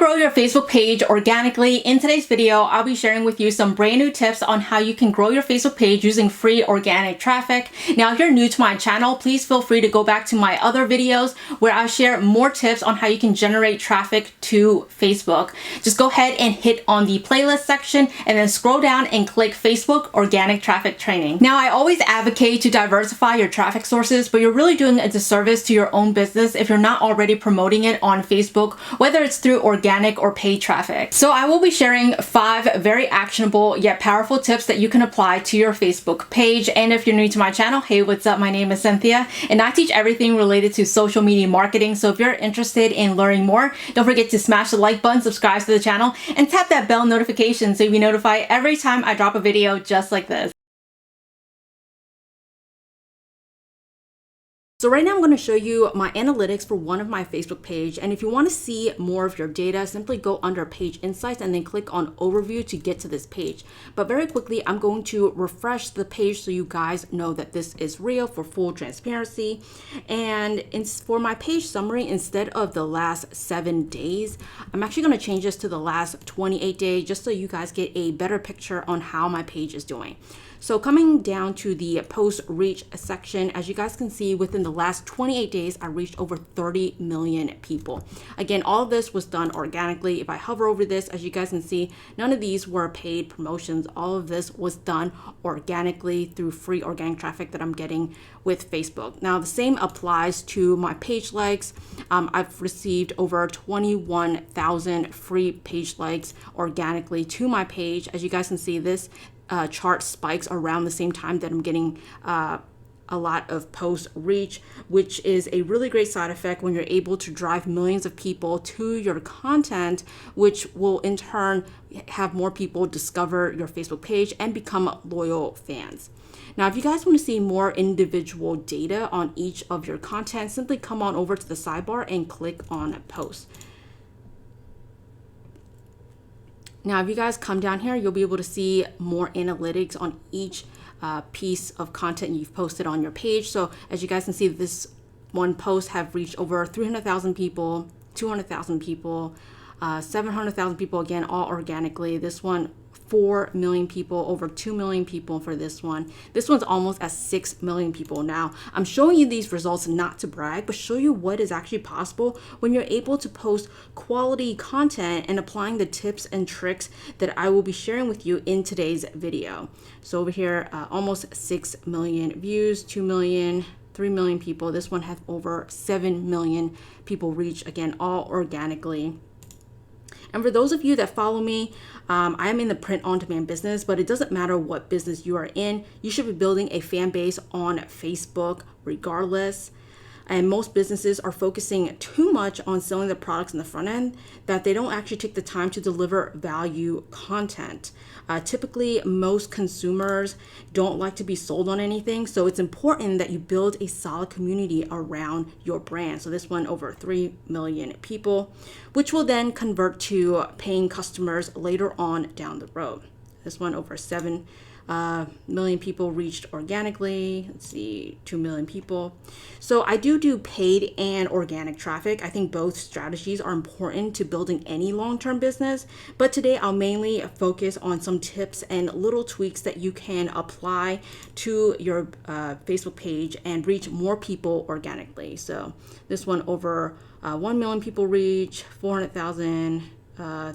grow your Facebook page organically, in today's video, I'll be sharing with you some brand new tips on how you can grow your Facebook page using free organic traffic. Now, if you're new to my channel, please feel free to go back to my other videos where I share more tips on how you can generate traffic to Facebook. Just go ahead and hit on the playlist section and then scroll down and click Facebook Organic Traffic Training. Now, I always advocate to diversify your traffic sources, but you're really doing a disservice to your own business if you're not already promoting it on Facebook, whether it's through organic or paid traffic. So I will be sharing 5 very actionable yet powerful tips that you can apply to your Facebook page. And if you're new to my channel, hey, what's up? My name is Cynthia and I teach everything related to social media marketing. So if you're interested in learning more, don't forget to smash the like button, subscribe to the channel, and tap that bell notification so you'll be notified every time I drop a video just like this. So right now I'm going to show you my analytics for one of my Facebook page. And if you want to see more of your data, simply go under Page Insights and then click on Overview to get to this page. But very quickly, I'm going to refresh the page so you guys know that this is real for full transparency. And for my page summary, instead of the last 7 days, I'm actually going to change this to the last 28 days just so you guys get a better picture on how my page is doing. So coming down to the post reach section, as you guys can see, within the last 28 days, I reached over 30 million people. Again, all of this was done organically. If I hover over this, as you guys can see, none of these were paid promotions. All of this was done organically through free organic traffic that I'm getting with Facebook. Now, the same applies to my page likes. I've received over 21,000 free page likes organically to my page. As you guys can see, this chart spikes around the same time that I'm getting a lot of post reach, which is a really great side effect when you're able to drive millions of people to your content, which will in turn have more people discover your Facebook page and become loyal fans. Now, if you guys want to see more individual data on each of your content, simply come on over to the sidebar and click on Post. Now, if you guys come down here, you'll be able to see more analytics on each piece of content you've posted on your page. So as you guys can see, this one post have reached over 300,000 people, 200,000 people, 700,000 people, again, all organically. This one, 4 million people, over 2 million people for this one. This one's almost at 6 million people. Now, I'm showing you these results not to brag, but show you what is actually possible when you're able to post quality content and applying the tips and tricks that I will be sharing with you in today's video. So over here, almost 6 million views, 2 million, 3 million people. This one has over 7 million people reach, again, all organically. And for those of you that follow me, I am in the print on demand business, but it doesn't matter what business you are in. You should be building a fan base on Facebook regardless. And most businesses are focusing too much on selling the products in the front end that they don't actually take the time to deliver value content. Typically, most consumers don't like to be sold on anything. So it's important that you build a solid community around your brand. So this one, over 3 million people, which will then convert to paying customers later on down the road. This one, over 7 million people reached organically. Let's see, 2 million people. So I do paid and organic traffic. I think both strategies are important to building any long-term business, but today I'll mainly focus on some tips and little tweaks that you can apply to your Facebook page and reach more people organically. So this one, over 1 million people reach, 400,000,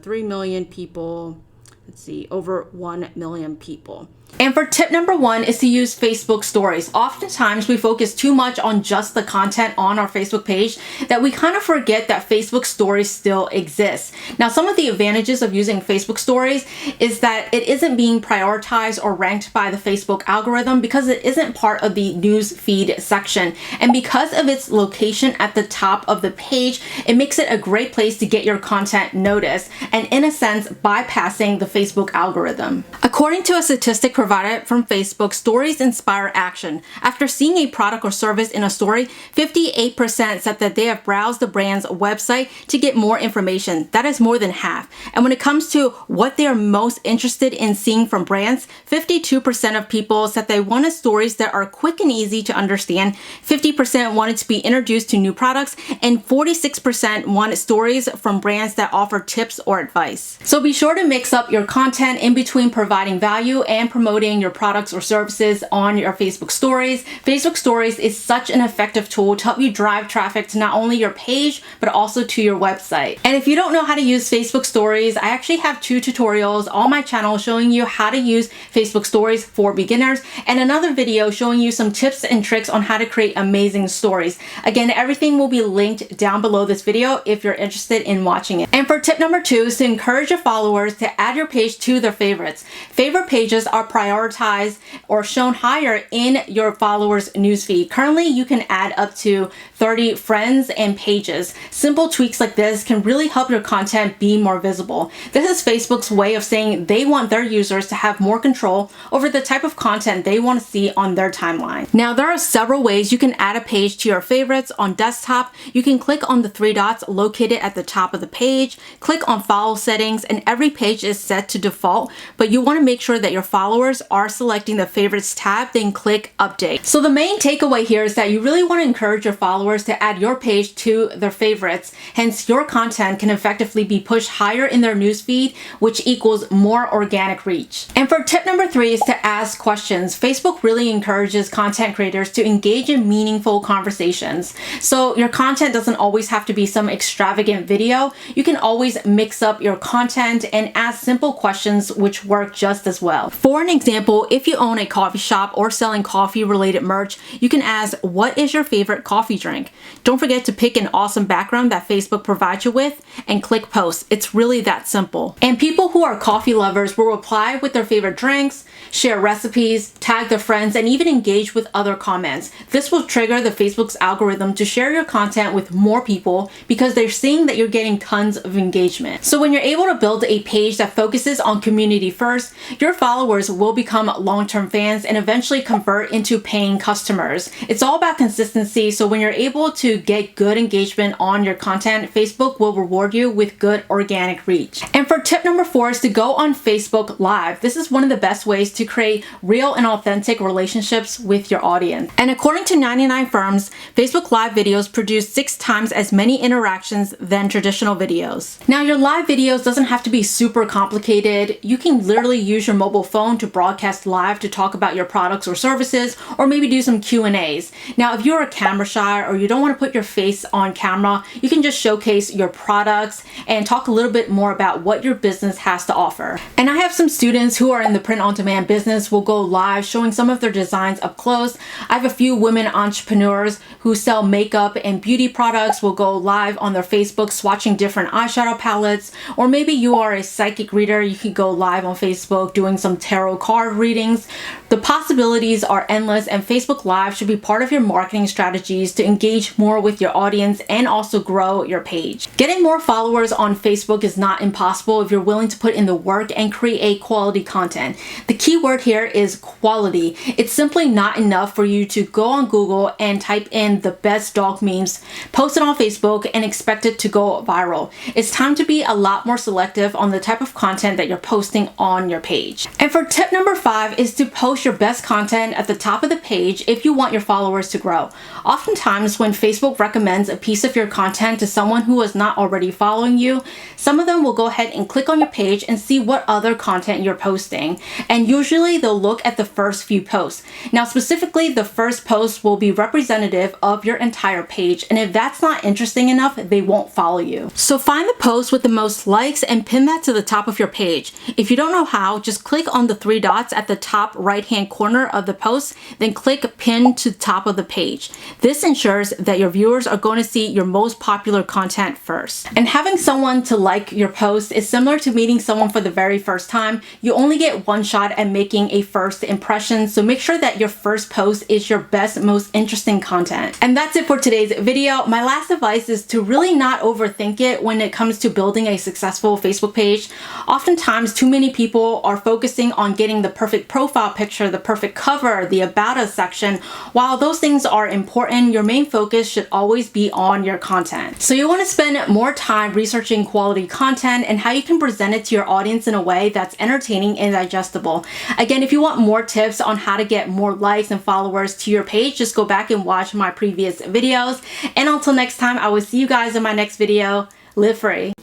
3 million people. Let's see, over 1 million people. And for tip number 1 is to use Facebook stories. Oftentimes we focus too much on just the content on our Facebook page that we kind of forget that Facebook stories still exist. Now, some of the advantages of using Facebook stories is that it isn't being prioritized or ranked by the Facebook algorithm because it isn't part of the news feed section. And because of its location at the top of the page, it makes it a great place to get your content noticed and, in a sense, bypassing the Facebook algorithm. According to a statistic provided from Facebook, stories inspire action. After seeing a product or service in a story, 58% said that they have browsed the brand's website to get more information. That is more than half. And when it comes to what they are most interested in seeing from brands, 52% of people said they wanted stories that are quick and easy to understand. 50% wanted to be introduced to new products, and 46% wanted stories from brands that offer tips or advice. So be sure to mix up your content in between providing value and promoting your products or services on your Facebook stories. Facebook stories is such an effective tool to help you drive traffic to not only your page, but also to your website. And if you don't know how to use Facebook stories, I actually have 2 tutorials on my channel showing you how to use Facebook stories for beginners, and another video showing you some tips and tricks on how to create amazing stories. Again, everything will be linked down below this video if you're interested in watching it. And for tip number 2 is to encourage your followers to add your page to their favorites. Favorite pages are prioritized or shown higher in your followers' newsfeed. Currently, you can add up to 30 friends and pages. Simple tweaks like this can really help your content be more visible. This is Facebook's way of saying they want their users to have more control over the type of content they want to see on their timeline. Now, there are several ways you can add a page to your favorites. On desktop, you can click on the 3 dots located at the top of the page, click on follow settings, and every page is set to default, but you want to make sure that your followers are selecting the favorites tab, then click update. So the main takeaway here is that you really want to encourage your followers to add your page to their favorites. Hence, your content can effectively be pushed higher in their newsfeed, which equals more organic reach. And for tip number 3 is to ask questions. Facebook really encourages content creators to engage in meaningful conversations. So your content doesn't always have to be some extravagant video. You can always mix up your content and ask simple questions which work just as well. For an example, if you own a coffee shop or selling coffee related merch, you can ask, what is your favorite coffee drink? Don't forget to pick an awesome background that Facebook provides you with and click post. It's really that simple. And people who are coffee lovers will reply with their favorite drinks, share recipes, tag their friends, and even engage with other comments. This will trigger the Facebook's algorithm to share your content with more people because they're seeing that you're getting tons of engagement. So when you're able to build a page that focuses on community first, your followers will become long-term fans and eventually convert into paying customers. It's all about consistency, so when you're able to get good engagement on your content, Facebook will reward you with good organic reach. And for tip number 4 is to go on Facebook Live. This is one of the best ways to create real and authentic relationships with your audience. And according to 99 Firms, Facebook Live videos produce 6 times as many interactions than traditional videos. Now, your live videos doesn't have to be super complicated. You can literally use your mobile phone to broadcast live to talk about your products or services, or maybe do some Q&As. Now, if you're a camera shy or you don't want to put your face on camera, you can just showcase your products and talk a little bit more about what your business has to offer. And I have some students who are in the print-on-demand business will go live showing some of their designs up close. I have a few women entrepreneurs who sell makeup and beauty products will go live on their Facebook swatching different eyeshadow palettes. Or maybe you are a psychic reader, you can go live on Facebook doing some tarot card readings. The possibilities are endless, and Facebook Live should be part of your marketing strategies to engage more with your audience and also grow your page. Getting more followers on Facebook is not impossible if you're willing to put in the work and create quality content. The key word here is quality. It's simply not enough for you to go on Google and type in the best dog memes, post it on Facebook, and expect it to go viral. It's time to be a lot more selective on the type of content that you're posting on your page. And for tip number 5 is to post your best content at the top of the page if you want your followers to grow. Oftentimes, when Facebook recommends a piece of your content to someone who is not already following you, some of them will go ahead and click on your page and see what other content you're posting. And usually they'll look at the first few posts. Now, specifically, the first post will be representative of your entire page. And if that's not interesting enough, they won't follow you. So find the post with the most likes and pin that to the top of your page. If you don't know how, just click on the 3 dots at the top right-hand corner of the post, then click pin to the top of the page. This ensures that your viewers are going to see your most popular content first. And having someone to like your post is similar to meeting someone for the very first time. You only get one shot at making a first impression, so make sure that your first post is your best, most interesting content. And that's it for today's video. My last advice is to really not overthink it when it comes to building a successful Facebook page. Oftentimes, too many people are focusing on getting creating the perfect profile picture, the perfect cover, the About Us section, while those things are important, your main focus should always be on your content. So you want to spend more time researching quality content and how you can present it to your audience in a way that's entertaining and digestible. Again, if you want more tips on how to get more likes and followers to your page, just go back and watch my previous videos. And until next time, I will see you guys in my next video. Live free.